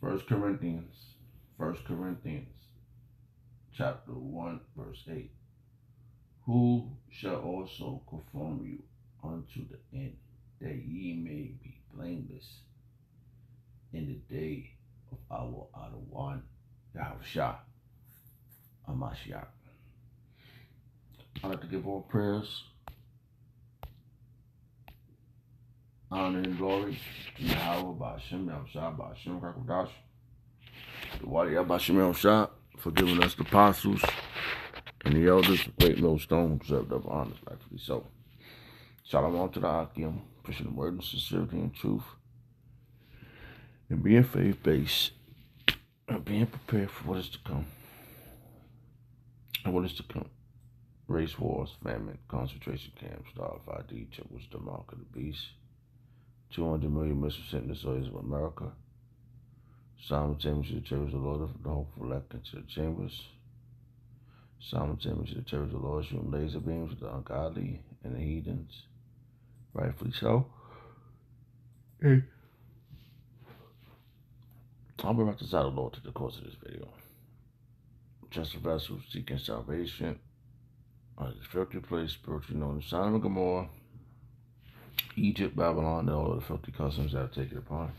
First Corinthians, First Corinthians, chapter 1, verse 8. Who shall also conform you unto the end, that ye may be blameless in the day of our Adonai Yahushua Hamashiach. I'd like to give all prayers, honor, and glory to Yahweh Ba'ashem Yahushua Ba'ashem Kakodash, the Wadi Ba'ashem Yahushua, for giving us the apostles and the elders, great millstone, deserved of honors, rightfully so. Shalom to the Akim, pushing the word of sincerity and truth, and being faith-based, and being prepared for what is to come. And what is to come? Race wars, famine, concentration camps, starved ID, was the mark of the beast, 200 million missiles sent in the soils of America, simultaneously the chambers of the Lord of the hopeful elect into the chambers, simultaneously the chambers of the Lord shooting laser beams at the ungodly and the heathens, rightfully so. Hey. I'll be right beside the Lord to the course of this video. Just a vessel seeking salvation on a filthy place, spiritually known as Sodom and Gomorrah, Egypt, Babylon, and all of the filthy customs that are taken upon.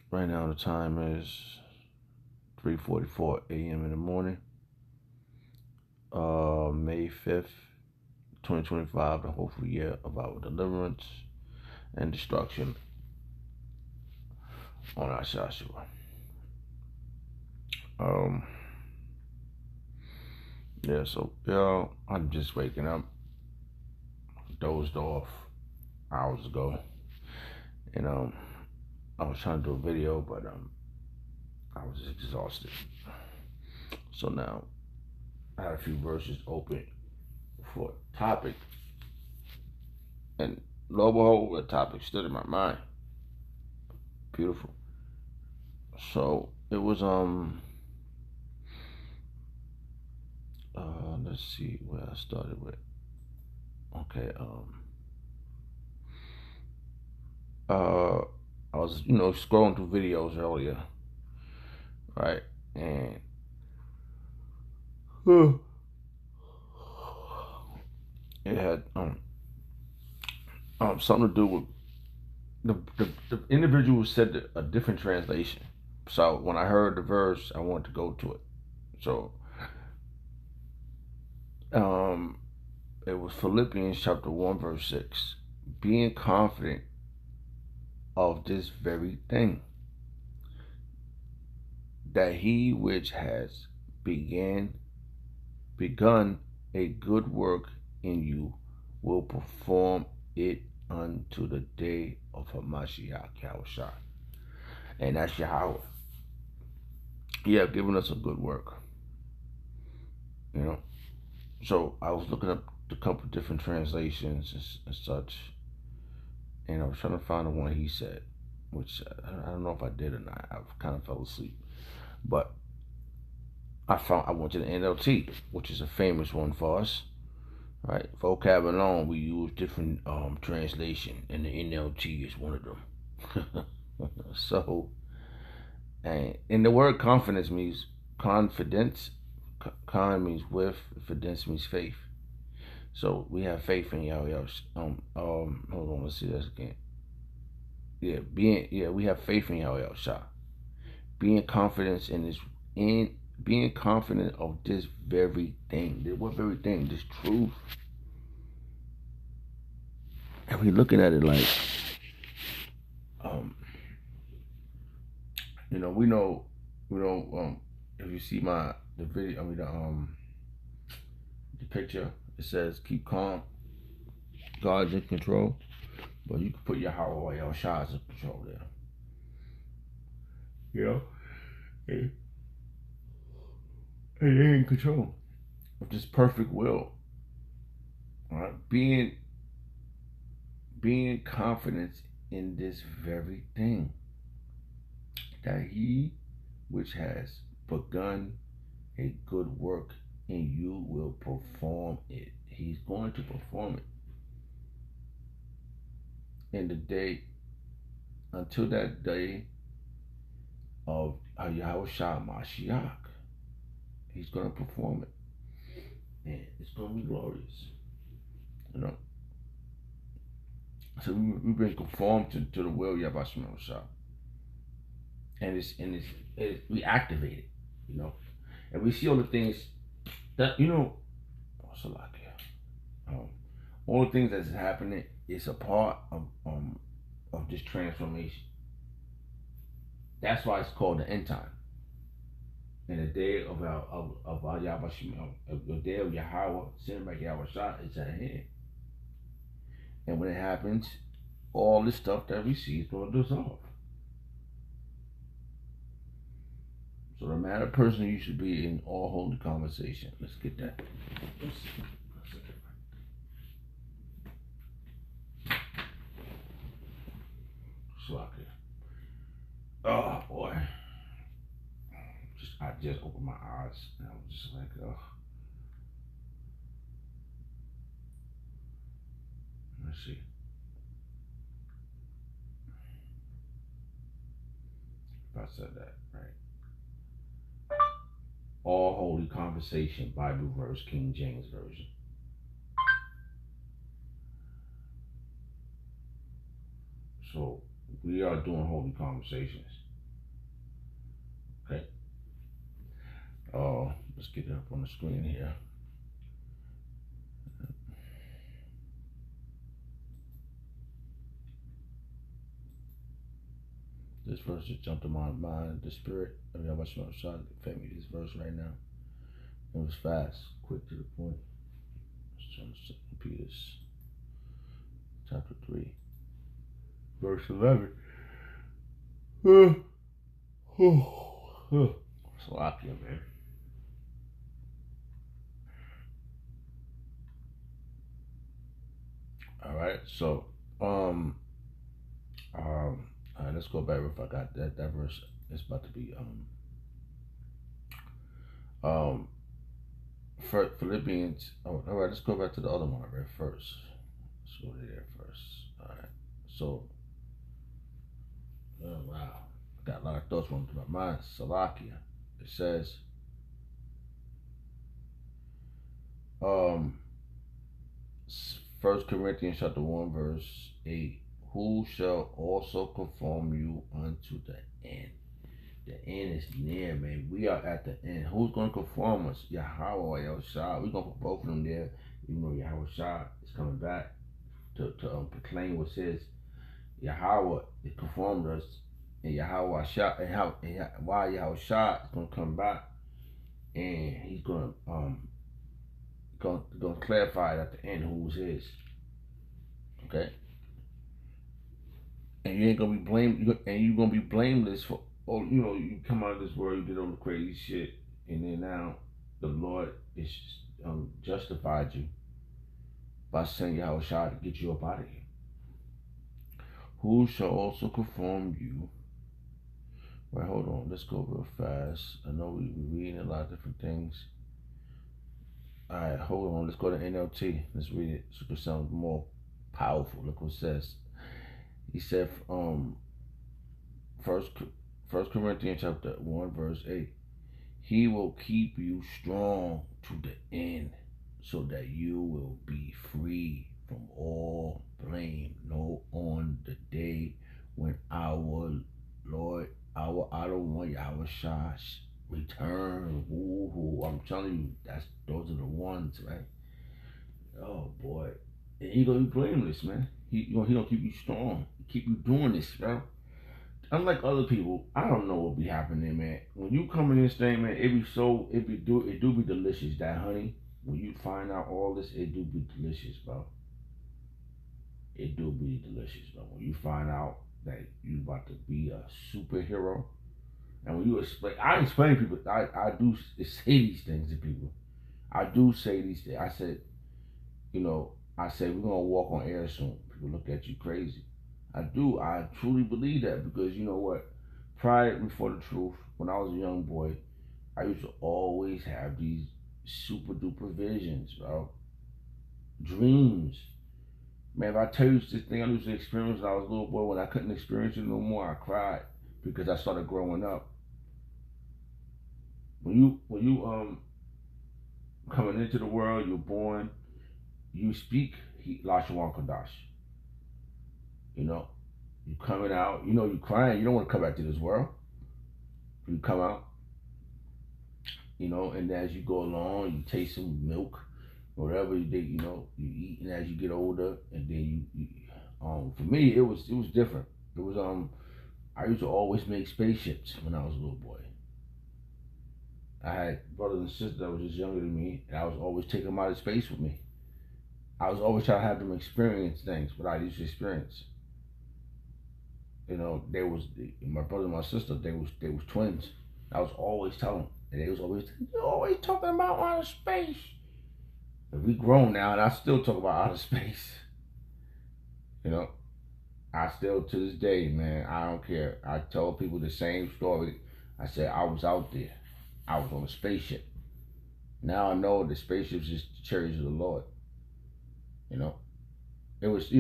Right now the time is 3:44 a.m. in the morning, May 5th, 2025, the hopeful year of our deliverance and destruction on our Joshua. I'm just waking up. Dozed off hours ago. And I was trying to do a video, but I was exhausted. So now I had a few verses open for a topic, and lo and behold, the topic stood in my mind. Beautiful. So it was let's see where I started with. Okay, I was, scrolling through videos earlier, right? And it had something to do with the individual said a different translation. So when I heard the verse, I wanted to go to it. So it was Philippians chapter 1, verse 6. Being confident of this very thing, that he which has begun a good work in you will perform it unto the day of Hamashiach Yahushua. And that's Yahweh. Yeah, giving us a good work. So I was looking up a couple different translations and such, and I was trying to find the one he said, which I don't know if I did or not. I kind of fell asleep, but I went to the NLT, which is a famous one for us, right? Vocab alone, we use different translation, and the NLT is one of them. So, and the word confidence means confidence. Con means with, fidence means faith. So we have faith in Yahweh. Hold on, let's see this again. We have faith in Yahweh Shah. Being confident being confident of this very thing. What very thing? This truth. And we're looking at it like, we know, if you see the video, the picture, it says keep calm, God's in control, but you can put your Yahweh El Shah's in control there. And they're in control of this perfect will. All right, being confident in this very thing, that he which has begun a good work in you will perform it. He's going to perform it in the day, until that day of Yahweh Shah Mashiach. He's going to perform it. And it's going to be glorious. You know? So we've been conformed to the will of Yahweh Shah. And we activate it, you know? And we see all the things that, you know, all the things that's happening is a part of this transformation. That's why it's called the end time. And the day of our Yahweh, the day of Yahweh, sent by Yahweh Shah, is at hand. And when it happens, all this stuff that we see is going to dissolve. So the matter of person you should be in all holy conversation. Let's get that. Slacker. Oh boy. I just opened my eyes and I was just like, oh. Let's see. If I said that right. All holy conversation, Bible verse, King James Version. So we are doing holy conversations. Okay. Let's get it up on the screen here. This verse just jumped in my mind. The spirit of Yahweh Shah fed me this verse right now. It was fast, quick to the point. Let's turn to 2 Peter chapter 3, verse 11. Sloppy, man. All right, so all right, let's go back if I got that verse. It's about to be Philippians. Oh, all right, let's go back to the other one I read first. Let's go there first. All right, so oh wow, I got a lot of thoughts running through my mind. Salakia. It says 1 Corinthians chapter 1 verse 8. Who shall also conform you unto the end? The end is near, man. We are at the end. Who's going to conform us? Yahweh or Yahweh Shah. We're going to put both of them there. You know, Yahweh Shah is coming back to proclaim what says Yahweh is conformed us, and Yahweh Shah, and why Yahweh Shah is going to come back, and he's going to clarify at the end who's his. Okay. And you ain't gonna be blamed, and you're gonna be blameless for, oh, you know, you come out of this world, you did all the crazy shit, and then now the Lord is justified you by sending Yahweh Shah to get you up out of here. Who shall also conform you? Right, hold on, let's go real fast. I know we're reading a lot of different things. All right, hold on, let's go to NLT. Let's read it so it can sound more powerful. Look what it says. He said, First Corinthians chapter 1 verse 8. He will keep you strong to the end, so that you will be free from all blame. No, on the day when our Lord, our Adonai Yahweh Shah return. I'm telling you, those are the ones, right? Oh boy, and he gonna be blameless, man. He gonna keep you strong, keep you doing this, bro. Unlike other people, I don't know what be happening, man. When you come in this thing, man, it do be delicious. That honey, when you find out all this, it do be delicious, bro. It do be delicious, bro. When you find out that you about to be a superhero, and when you explain people, I do say these things to people. I do say these things. I said, you know, I say we're gonna walk on air soon. People look at you crazy. I truly believe that, because you know what? Prior, before the truth, when I was a young boy, I used to always have these super duper visions, bro. Dreams. Man, if I tell you this thing I used to experience when I was a little boy, when I couldn't experience it no more, I cried because I started growing up when you coming into the world, you're born, you speak Lashawan Kodash. You know, you coming out, you crying, you don't want to come back to this world. You come out, and as you go along, you taste some milk, whatever you did, you eat, and as you get older, and then for me, it was different. It was I used to always make spaceships when I was a little boy. I had brothers and sisters that were just younger than me, and I was always taking them out of space with me. I was always trying to have them experience things, what I used to experience. They was my brother and my sister. They was twins. I was always telling them, and they was always, you always talking about outer space. But we grown now, and I still talk about outer space. You know, I still to this day, man. I don't care. I tell people the same story. I said I was out there. I was on a spaceship. Now I know the spaceship's just the chariots of the Lord. You know, it was.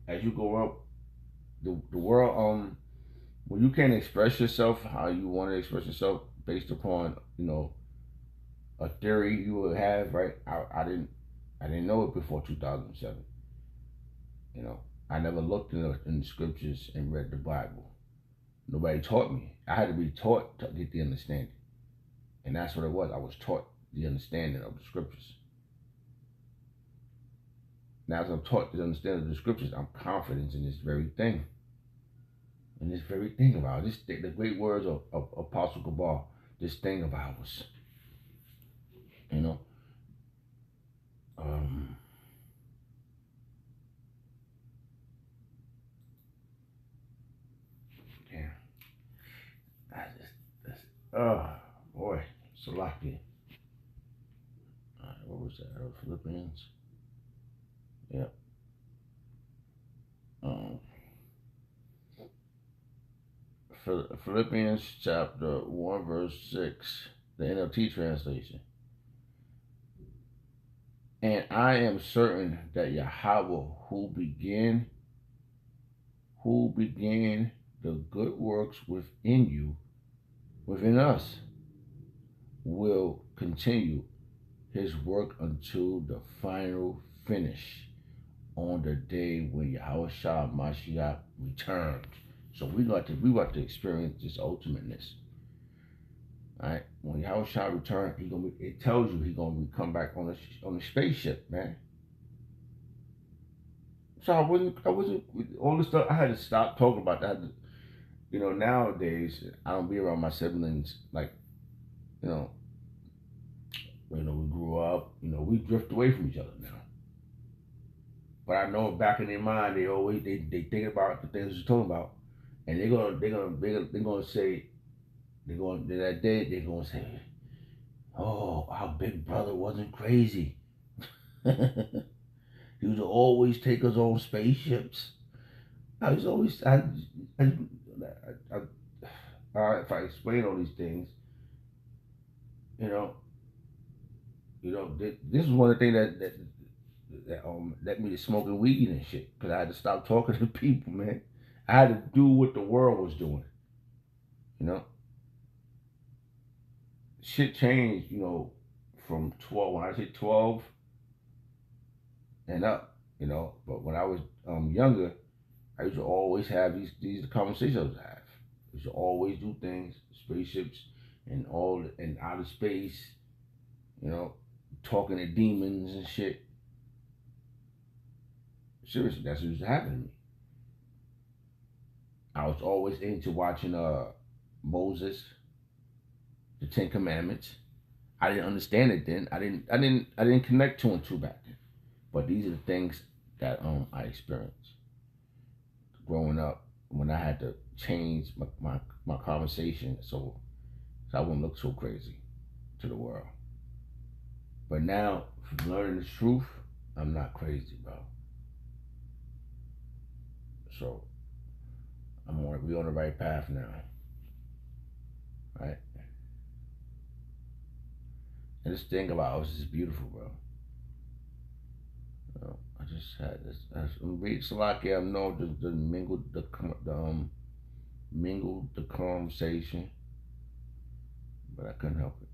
As you grow up, the world when you can't express yourself how you want to express yourself based upon a theory you would have, right? I didn't know it before 2007. You know, I never looked in the scriptures and read the Bible. Nobody taught me. I had to be taught to get the understanding, and that's what it was. I was taught the understanding of the scriptures. Now, as I'm taught the understanding of the scriptures, I'm confident in this very thing. And this very thing about this, the great words of Apostle Gabar, this thing of ours, you know. Um, yeah, I just, that's, oh boy, Salakia. What was that? Philippians. Yeah. Um, Philippians chapter 1 verse 6, the NLT translation. And I am certain that Yahweh who began the good works within us, will continue his work until the final finish on the day when Yahweh Shah Mashiach returns. So we got to experience this ultimateness. All right, when Yahweh Shah returns, it tells you he's gonna come back on the spaceship, man. So I wasn't all this stuff. I had to stop talking about that. Nowadays I don't be around my siblings like, you know, we grew up. We drift away from each other now. But I know back in their mind, they think about the things we're talking about, and they're gonna say that day they're gonna say, oh, our big brother wasn't crazy. He would always take us on spaceships. I was always if I explain all these things, you know, this is one of the things that let me to smoking weed and shit, because I had to stop talking to people, man. I had to do what the world was doing. You know, shit changed. From 12. When I say 12 and up, but when I was younger, I used to always have these conversations I used to have. I used to always do things, spaceships and outer space, you know, talking to demons and shit. Seriously, that's what used to happen to me. I was always into watching Moses, the Ten Commandments. I didn't understand it then. I didn't connect to them too back then. But these are the things that I experienced growing up when I had to change my conversation so I wouldn't look so crazy to the world. But now, from learning the truth, I'm not crazy, bro. So we on the right path now, right? And this thing about us is beautiful, bro. I just had this. I'm reading Salakia. I know the mingled the conversation, but I couldn't help it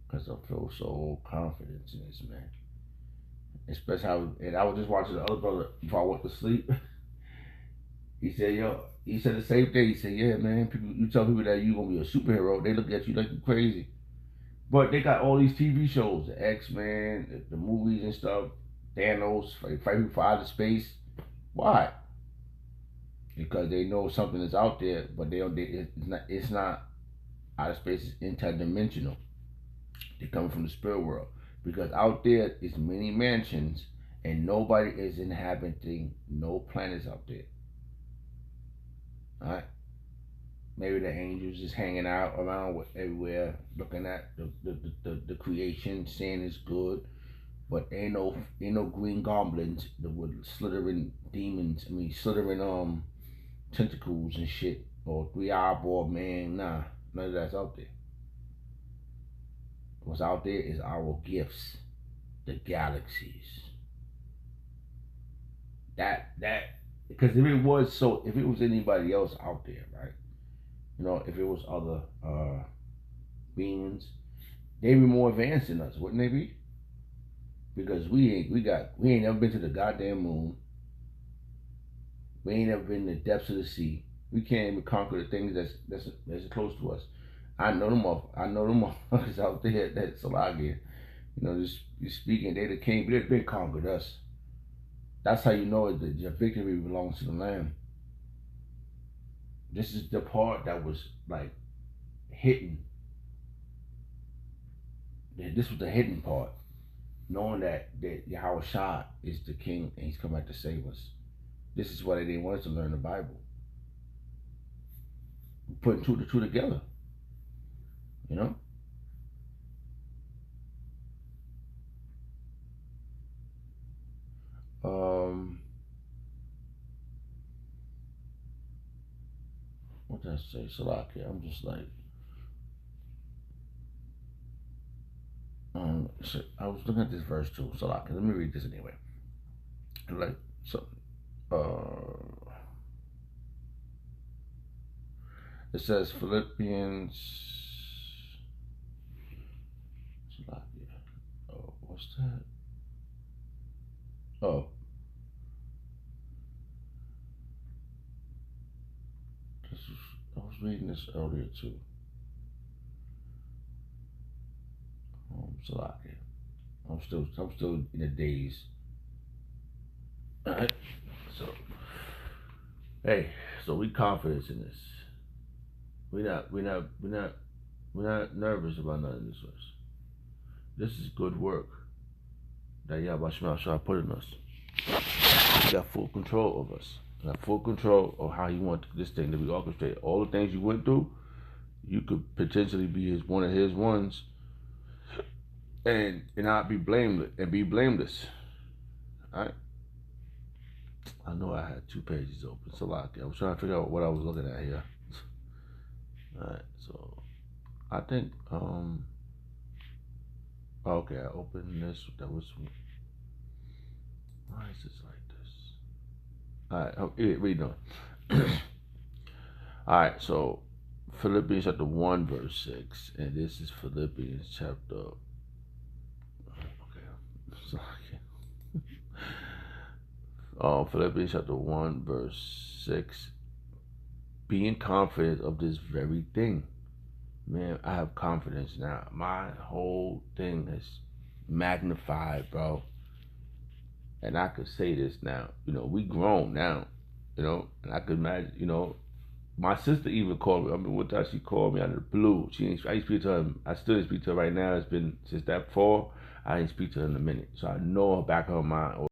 because I feel so confident in this man. Especially how, and I was just watching the other brother before I went to sleep. He said, "Yo," he said the same thing. He said, "Yeah, man, people, you tell people that you gonna be a superhero, they look at you like you crazy." But they got all these TV shows, the X Men, the movies and stuff. Thanos fighting for outer space. Why? Because they know something is out there, but they don't. It's not. It's not outer space. Is interdimensional. They come from the spirit world. Because out there is many mansions, and nobody is inhabiting no planets out there. All right. Maybe the angels is hanging out around everywhere, looking at the creation, saying it's good. But ain't no green goblins that would slithering demons. I mean slithering tentacles and shit or three eyeball man. Nah, none of that's out there. What's out there is our gifts, the galaxies. That because if it was anybody else out there, right? If it was other beings, they'd be more advanced than us, wouldn't they be? Because we ain't never been to the goddamn moon. We ain't never been in the depths of the sea. We can't even conquer the things that's close to us. I know them motherfuckers out there that's Salagia. Just speaking, they conquered us. That's how you know that your victory belongs to the Lamb. This is the part that was like hidden. This was the hidden part, knowing that Yahweh Shah is the King and He's come back to save us. This is why they didn't want us to learn the Bible. Putting two to two together, you know. What did I say? Salakia. I'm just like, so I was looking at this verse too. Salakia. Let me read this anyway. Like, so, it says Philippians. Salakia. Oh, what's that? Oh, I was reading this earlier too. Salakia. I'm still in the days. All right. So, hey, so we confident in this. We're not nervous about none of this verse. This is good work that Yahweh Shah put in us. He got full control of us. He got full control of how He wants this thing to be orchestrated. All the things you went through, you could potentially be one of His ones, and not be blameless and be blameless. All right. I know I had 2 pages open. So I was trying to figure out what I was looking at here. Alright, so I think okay, I opened this. That was, why is this like this? Alright, what are you doing? Alright, so Philippians chapter 1 verse 6, and this is Philippians chapter, Philippians chapter 1 verse 6, being confident of this very thing. Man, I have confidence now. My whole thing is magnified, bro. And I could say this now. We grown now. And I could imagine, my sister even called me. I mean, one time she called me out of the blue. I ain't speak to her. I still didn't speak to her right now. It's been since that fall. I didn't speak to her in a minute. So I know her back of her mind.